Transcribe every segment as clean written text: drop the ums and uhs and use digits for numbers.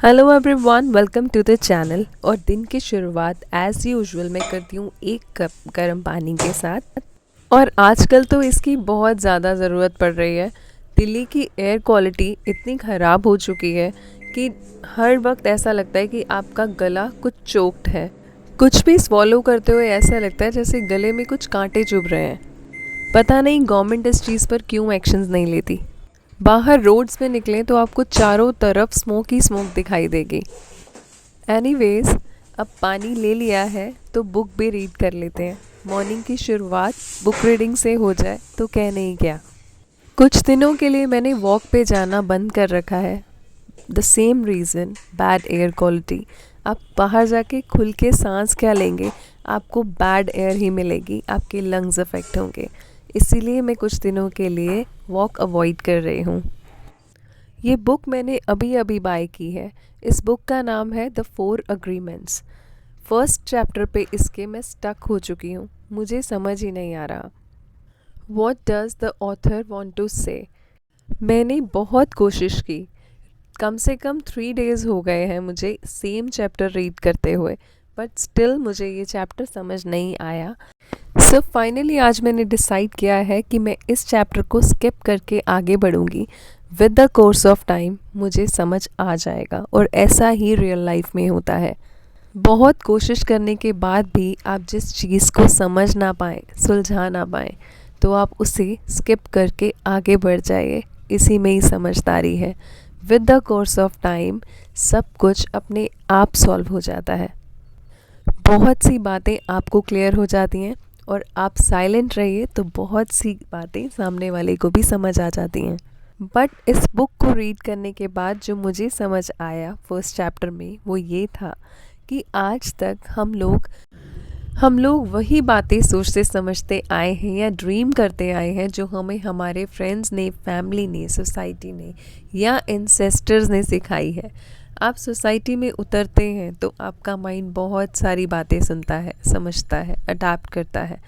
Hello everyone, welcome to the channel. और दिन की शुरुआत एज़ यूजुअल मैं करती हूँ एक कप गर्म पानी के साथ। और आजकल तो इसकी बहुत ज़्यादा ज़रूरत पड़ रही है। दिल्ली की एयर क्वालिटी इतनी ख़राब हो चुकी है कि हर वक्त ऐसा लगता है कि आपका गला कुछ चोक्ड है। कुछ भी स्वॉलो करते हुए ऐसा लगता है जैसे गले में कुछ कांटे चुभ रहे हैं। पता नहीं गवर्नमेंट इस चीज़ पर क्यों एक्शंस नहीं लेती। बाहर रोड्स में निकलें तो आपको चारों तरफ स्मोक ही स्मोक दिखाई देगी। एनीवेज, अब पानी ले लिया है तो बुक भी रीड कर लेते हैं। मॉर्निंग की शुरुआत बुक रीडिंग से हो जाए तो कह नहीं क्या। कुछ दिनों के लिए मैंने वॉक पे जाना बंद कर रखा है। The same reason, bad air quality. आप बाहर जाके खुल के सांस क्या लेंगे, आपको बैड एयर ही मिलेगी, आपके लंग्स अफेक्ट होंगे। इसीलिए मैं कुछ दिनों के लिए वॉक अवॉइड कर रही हूँ। ये बुक मैंने अभी अभी बाय की है। इस बुक का नाम है द 4 अग्रीमेंट्स। फर्स्ट चैप्टर पे इसके मैं स्टक हो चुकी हूँ, मुझे समझ ही नहीं आ रहा। What does the author want to say. मैंने बहुत कोशिश की, कम से कम 3 डेज़ हो गए हैं मुझे सेम चैप्टर रीड करते हुए, बट स्टिल मुझे ये चैप्टर समझ नहीं आया। सो फाइनली आज मैंने डिसाइड किया है कि मैं इस चैप्टर को स्किप करके आगे बढ़ूँगी। With the course of time मुझे समझ आ जाएगा, और ऐसा ही रियल लाइफ में होता है। बहुत कोशिश करने के बाद भी आप जिस चीज़ को समझ ना पाएँ, सुलझा ना पाएँ, तो आप उसे स्किप करके आगे बढ़ जाइए। इसी में ही समझदारी है। With the course of time सब कुछ अपने आप सॉल्व हो जाता है। बहुत सी बातें आपको क्लियर हो जाती हैं, और आप साइलेंट रहिए तो बहुत सी बातें सामने वाले को भी समझ आ जाती हैं। बट इस बुक को रीड करने के बाद जो मुझे समझ आया फर्स्ट चैप्टर में, वो ये था कि आज तक हम लोग वही बातें सोचते समझते आए हैं या ड्रीम करते आए हैं जो हमें हमारे फ्रेंड्स ने, फैमिली ने, सोसाइटी ने या एंसेस्टर्स ने सिखाई है। आप सोसाइटी में उतरते हैं तो आपका माइंड बहुत सारी बातें सुनता है, समझता है, अडैप्ट करता है।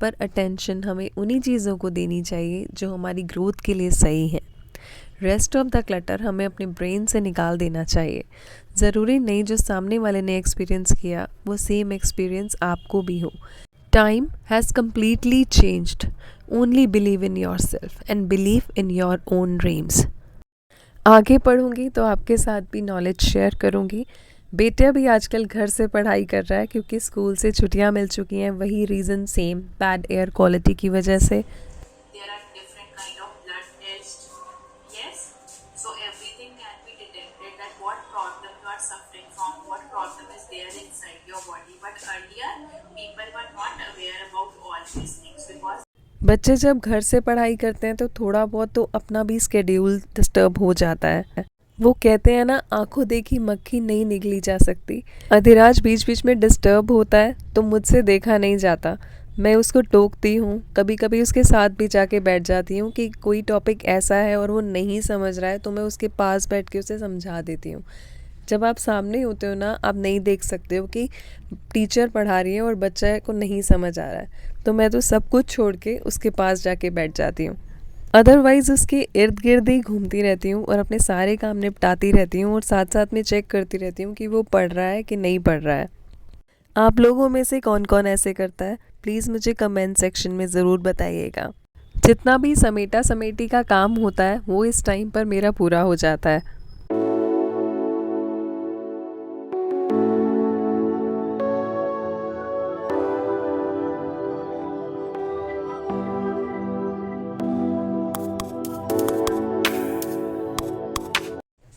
पर अटेंशन हमें उन्हीं चीज़ों को देनी चाहिए जो हमारी ग्रोथ के लिए सही है। रेस्ट ऑफ द क्लटर हमें अपने ब्रेन से निकाल देना चाहिए। ज़रूरी नहीं जो सामने वाले ने एक्सपीरियंस किया वो सेम एक्सपीरियंस आपको भी हो। Time has completely changed. Only believe in your self and believe in your own dreams. आगे पढ़ूंगी तो आपके साथ भी नॉलेज शेयर करूंगी। बेटा भी आजकल घर से पढ़ाई कर रहा है क्योंकि स्कूल से छुट्टियां मिल चुकी हैं। वही reason same, bad air quality की वजह से। There are different kind of blood tests. Yes, so everything can be detected that what problem you are suffering from, what problem is there inside your body. But earlier, people were not aware about all these things because बच्चे जब घर से पढ़ाई करते हैं तो थोड़ा बहुत तो अपना भी स्केड्यूल डिस्टर्ब हो जाता है। वो कहते हैं ना, आंखों देखी मक्खी नहीं निगली जा सकती। अधिराज बीच बीच में डिस्टर्ब होता है तो मुझसे देखा नहीं जाता। मैं उसको टोकती हूँ, कभी कभी उसके साथ भी जाके बैठ जाती हूँ कि कोई टॉपिक ऐसा है और वो नहीं समझ रहा है तो मैं उसके पास बैठ के उसे समझा देती हूँ। जब आप सामने होते हो ना, आप नहीं देख सकते हो कि टीचर पढ़ा रही है और बच्चे को नहीं समझ आ रहा है, तो मैं तो सब कुछ छोड़ के उसके पास जाके बैठ जाती हूँ। अदरवाइज़ उसके इर्द गिर्द ही घूमती रहती हूँ और अपने सारे काम निपटाती रहती हूँ, और साथ साथ में चेक करती रहती हूँ कि वो पढ़ रहा है कि नहीं पढ़ रहा है। आप लोगों में से कौन कौन ऐसे करता है, प्लीज़ मुझे कमेंट सेक्शन में ज़रूर बताइएगा। जितना भी समेटा समेटी का काम होता है वो इस टाइम पर मेरा पूरा हो जाता है।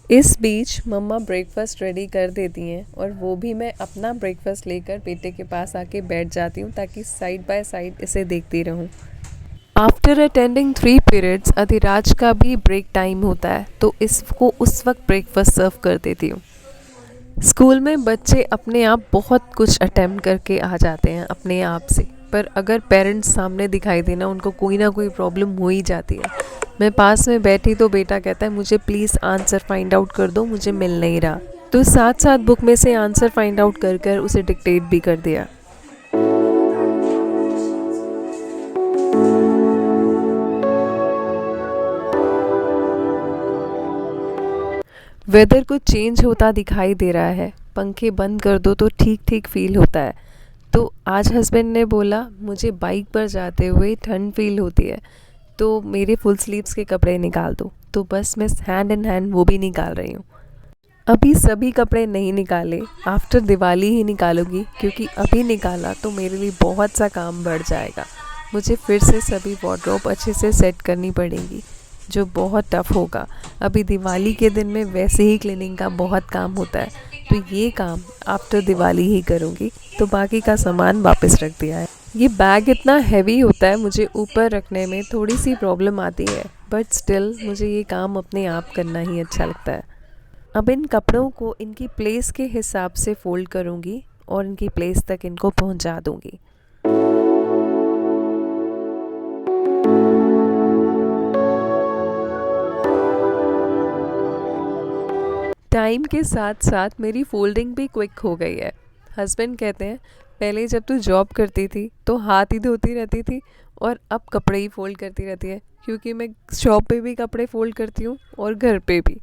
इस बीच मम्मा ब्रेकफास्ट रेडी कर देती हैं, और वो भी मैं अपना ब्रेकफास्ट लेकर बेटे के पास आके बैठ जाती हूँ ताकि साइड बाय साइड इसे देखती रहूँ। आफ्टर अटेंडिंग 3 पीरियड्स अधिराज का भी ब्रेक टाइम होता है, तो इसको उस वक्त ब्रेकफास्ट सर्व कर देती हूँ। स्कूल में बच्चे अपने आप बहुत कुछ अटेम्प्ट करके आ जाते हैं अपने आप से, पर अगर पेरेंट्स सामने दिखाई देना, उनको कोई ना कोई प्रॉब्लम हो ही जाती है। मैं पास में बैठी तो बेटा कहता है मुझे प्लीज़ आंसर फाइंड आउट कर दो, मुझे मिल नहीं रहा। तो साथ साथ बुक में से आंसर फाइंड आउट कर कर उसे डिक्टेट भी कर दिया। वेदर कुछ चेंज होता दिखाई दे रहा है, पंखे बंद कर दो तो ठीक ठीक फील होता है। तो आज हस्बैंड ने बोला मुझे बाइक पर जाते हुए ठंड फील होती है, तो मेरे फुल स्लीव्स के कपड़े निकाल दो। तो बस मैं हैंड इन हैंड वो भी निकाल रही हूँ। अभी सभी कपड़े नहीं निकाले, आफ्टर दिवाली ही निकालूंगी, क्योंकि अभी निकाला तो मेरे लिए बहुत सा काम बढ़ जाएगा। मुझे फिर से सभी वार्डरोब अच्छे से सेट करनी पड़ेगी, जो बहुत टफ होगा। अभी दिवाली के दिन में वैसे ही क्लीनिंग का बहुत काम होता है, तो ये काम आफ्टर दिवाली ही करूँगी। तो बाकी का सामान वापस रख दिया है। ये बैग इतना हैवी होता है, मुझे ऊपर रखने में थोड़ी सी प्रॉब्लम आती है, बट स्टिल मुझे ये काम अपने आप करना ही अच्छा लगता है। अब इन कपड़ों को इनकी प्लेस के हिसाब से फ़ोल्ड करूँगी और इनकी प्लेस तक इनको पहुँचा दूँगी। टाइम के साथ साथ मेरी फ़ोल्डिंग भी क्विक हो गई है। हस्बैंड कहते हैं पहले जब तू जॉब करती थी तो हाथ ही धोती रहती थी, और अब कपड़े ही फ़ोल्ड करती रहती है, क्योंकि मैं शॉप पे भी कपड़े फ़ोल्ड करती हूँ और घर पे भी।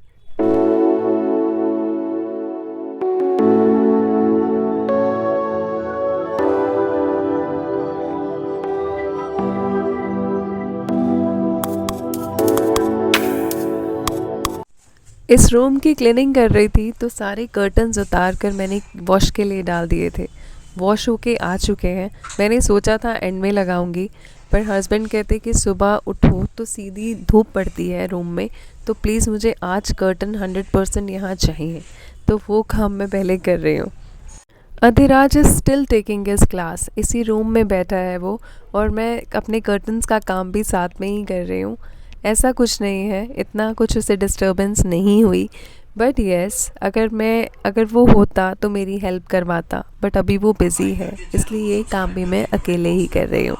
इस रूम की क्लीनिंग कर रही थी तो सारे कर्टन्स उतार कर मैंने वॉश के लिए डाल दिए थे। वॉश होके आ चुके हैं। मैंने सोचा था एंड में लगाऊंगी, पर हस्बैंड कहते कि सुबह उठो तो सीधी धूप पड़ती है रूम में, तो प्लीज़ मुझे आज कर्टन 100% यहाँ चाहिए। तो वो काम मैं पहले कर रही हूँ। Adhiraj is still taking his class. इसी रूम में बैठा है वो, और मैं अपने कर्टन्स का काम भी साथ में ही कर रही हूँ। ऐसा कुछ नहीं है, इतना कुछ उसे डिस्टर्बेंस नहीं हुई, बट येस अगर वो होता तो मेरी हेल्प करवाता, बट अभी वो बिज़ी है, इसलिए ये काम भी मैं अकेले ही कर रही हूँ।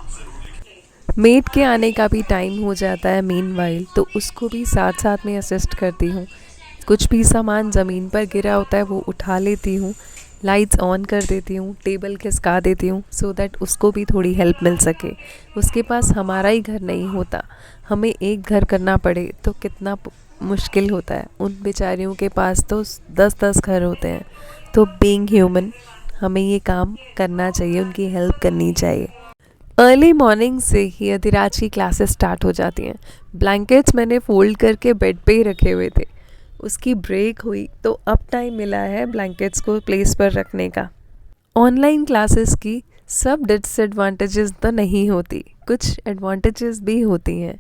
मेड के आने का भी टाइम हो जाता है मीनवाइल, तो उसको भी साथ साथ में असिस्ट करती हूँ। कुछ भी सामान ज़मीन पर गिरा होता है वो उठा लेती हूँ, लाइट्स ऑन कर देती हूँ, टेबल खिसका देती हूँ, सो दैट उसको भी थोड़ी हेल्प मिल सके। उसके पास हमारा ही घर नहीं होता, हमें एक घर करना पड़े तो कितना मुश्किल होता है। उन बेचारियों के पास तो 10-10 घर होते हैं। तो बीइंग ह्यूमन हमें ये काम करना चाहिए, उनकी हेल्प करनी चाहिए। अर्ली मॉर्निंग से ही अधिराज की क्लासेस स्टार्ट हो जाती हैं। ब्लैंकेट्स मैंने फ़ोल्ड करके बेड पे ही रखे हुए थे। उसकी ब्रेक हुई तो अब टाइम मिला है ब्लैंकेट्स को प्लेस पर रखने का। ऑनलाइन क्लासेस की सब डिसएडवांटेजेस तो नहीं होती, कुछ एडवांटेजेस भी होती हैं।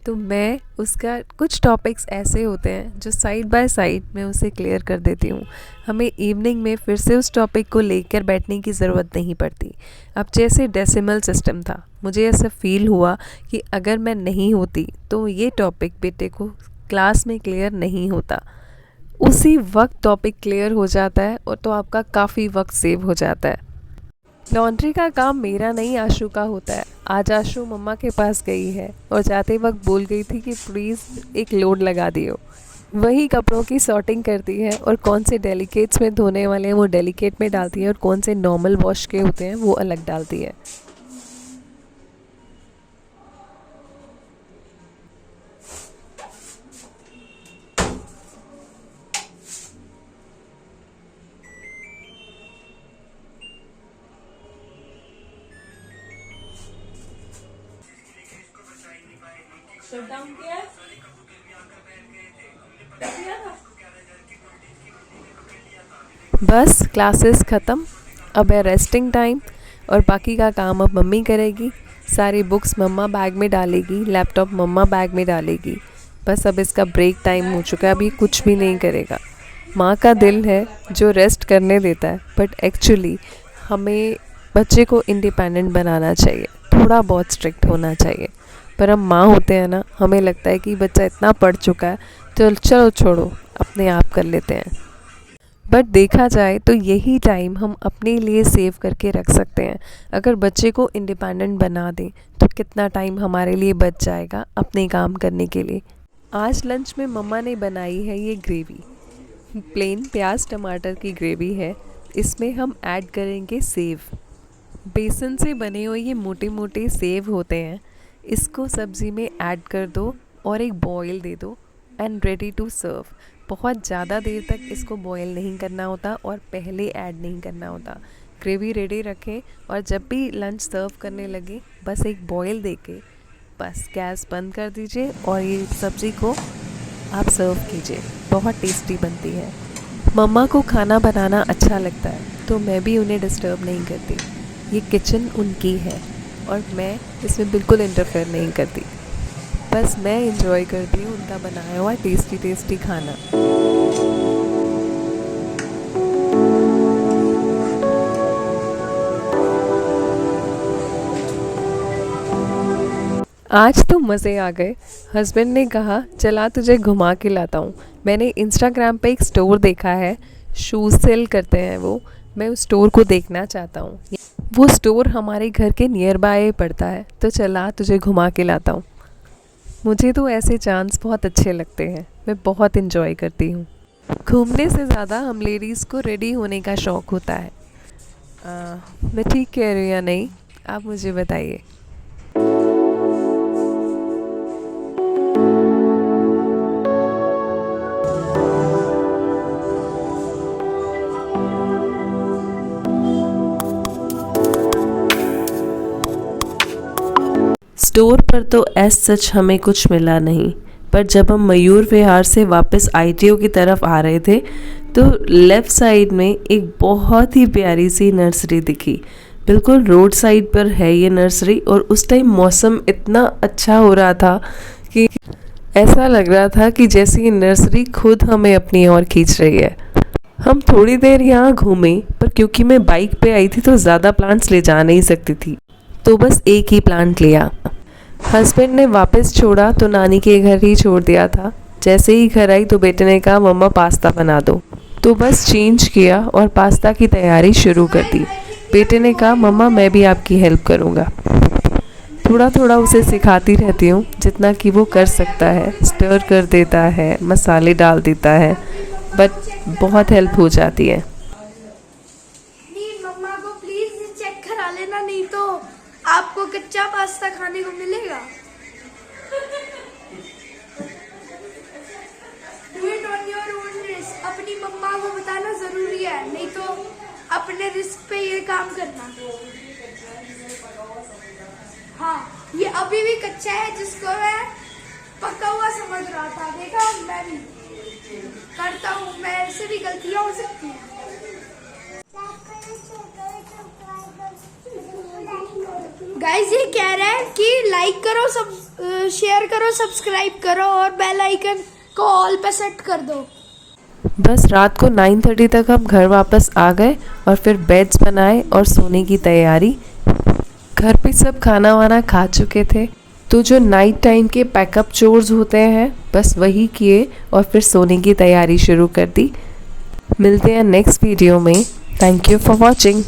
तो मैं उसका कुछ टॉपिक्स ऐसे होते हैं जो साइड बाय साइड मैं उसे क्लियर कर देती हूँ। हमें इवनिंग में फिर से उस टॉपिक को लेकर बैठने की ज़रूरत नहीं पड़ती। अब जैसे डेसिमल सिस्टम था, मुझे ऐसा फील हुआ कि अगर मैं नहीं होती तो ये टॉपिक बेटे को क्लास में क्लियर नहीं होता। उसी वक्त टॉपिक क्लियर हो जाता है, और तो आपका काफ़ी वक्त सेव हो जाता है। लॉन्ड्री का काम मेरा नहीं, आशु का होता है। आज आशु मम्मा के पास गई है और जाते वक्त बोल गई थी कि प्लीज़ एक लोड लगा दियो। वही कपड़ों की सॉर्टिंग करती है, और कौन से डेलिकेट्स में धोने वाले हैं वो डेलिकेट में डालती है, और कौन से नॉर्मल वॉश के होते हैं वो अलग डालती है। बस क्लासेस ख़त्म, अब है रेस्टिंग टाइम, और बाकी का काम अब मम्मी करेगी। सारी बुक्स मम्मा बैग में डालेगी, लैपटॉप मम्मा बैग में डालेगी। बस अब इसका ब्रेक टाइम हो चुका है, अभी कुछ भी नहीं करेगा। माँ का दिल है जो रेस्ट करने देता है, बट एक्चुअली हमें बच्चे को इंडिपेंडेंट बनाना चाहिए, थोड़ा बहुत स्ट्रिक्ट होना चाहिए। पर हम माँ होते हैं ना, हमें लगता है कि बच्चा इतना पढ़ चुका है, तो चलो छोड़ो अपने आप कर लेते हैं। बट देखा जाए तो यही टाइम हम अपने लिए सेव करके रख सकते हैं। अगर बच्चे को इंडिपेंडेंट बना दें तो कितना टाइम हमारे लिए बच जाएगा अपने काम करने के लिए। आज लंच में मम्मा ने बनाई है ये ग्रेवी, प्लेन प्याज टमाटर की ग्रेवी है। इसमें हम ऐड करेंगे सेव। बेसन से बने हुए ये मोटे मोटे सेव होते हैं, इसको सब्ज़ी में ऐड कर दो और एक बॉईल दे दो, एंड रेडी टू सर्व। बहुत ज़्यादा देर तक इसको बॉईल नहीं करना होता और पहले ऐड नहीं करना होता। ग्रेवी रेडी रखें और जब भी लंच सर्व करने लगे बस एक बॉईल देके बस गैस बंद कर दीजिए और ये सब्ज़ी को आप सर्व कीजिए। बहुत टेस्टी बनती है। मम्मा को खाना बनाना अच्छा लगता है तो मैं भी उन्हें डिस्टर्ब नहीं करती। ये किचन उनकी है और मैं इसमें बिल्कुल इंटरफेयर नहीं करती। बस मैं इंजॉय करती हूँ उनका बनाया हुआ टेस्टी खाना। आज तो मज़े आ गए। हस्बैंड ने कहा चला तुझे घुमा के लाता हूँ। मैंने इंस्टाग्राम पे एक स्टोर देखा है, शूज़ सेल करते हैं वो। मैं उस स्टोर को देखना चाहता हूँ। वो स्टोर हमारे घर के नियर बाय पड़ता है, तो चला तुझे घुमा के लाता हूँ। मुझे तो ऐसे चांस बहुत अच्छे लगते हैं, मैं बहुत इन्जॉय करती हूँ। घूमने से ज़्यादा हम लेडीज़ को रेडी होने का शौक़ होता है। मैं ठीक कह रही हूँ या नहीं, आप मुझे बताइए। स्टोर पर तो एज सच हमें कुछ मिला नहीं, पर जब हम मयूर विहार से वापस ITO की तरफ आ रहे थे तो लेफ़्ट साइड में एक बहुत ही प्यारी सी नर्सरी दिखी। बिल्कुल रोड साइड पर है ये नर्सरी और उस टाइम मौसम इतना अच्छा हो रहा था कि ऐसा लग रहा था कि जैसे ये नर्सरी खुद हमें अपनी ओर खींच रही है। हम थोड़ी देर यहाँ घूमे, पर क्योंकि मैं बाइक पे आई थी तो ज़्यादा प्लांट्स ले जा नहीं सकती थी, तो बस एक ही प्लांट लिया। हस्बैंड ने वापस छोड़ा तो नानी के घर ही छोड़ दिया था। जैसे ही घर आई तो बेटे ने कहा मम्मा पास्ता बना दो, तो बस चेंज किया और पास्ता की तैयारी शुरू कर दी। बेटे ने कहा मम्मा मैं भी आपकी हेल्प करूँगा। थोड़ा थोड़ा उसे सिखाती रहती हूँ जितना कि वो कर सकता है। स्टर कर देता है, मसाले डाल देता है, बट बहुत हेल्प हो जाती है। मम्मा को प्लीज चेक करा लेना, नहीं तो आपको कच्चा पास्ता खाने को मिलेगा। Do it on your own risk। अपनी मम्मा को बताना जरूरी है, नहीं तो अपने रिस्क पे ये काम करना। हाँ, ये अभी भी कच्चा है, जिसको मैं पका हुआ समझ रहा था। देखा, मैं भी करता हूँ, मेरे से भी गलतियाँ हो सकती हैं। गाइस ये कह रहा है कि लाइक करो, सब शेयर करो, सब्सक्राइब करो और बेल आइकन को ऑल पे सेट कर दो। बस रात को 9:30 तक हम घर वापस आ गए और फिर बेड्स बनाए और सोने की तैयारी। घर पे सब खाना वाना खा चुके थे, तो जो नाइट टाइम के पैकअप चोर्स होते हैं बस वही किए और फिर सोने की तैयारी शुरू कर दी। मिलते हैं नेक्स्ट वीडियो में। Thank you for watching.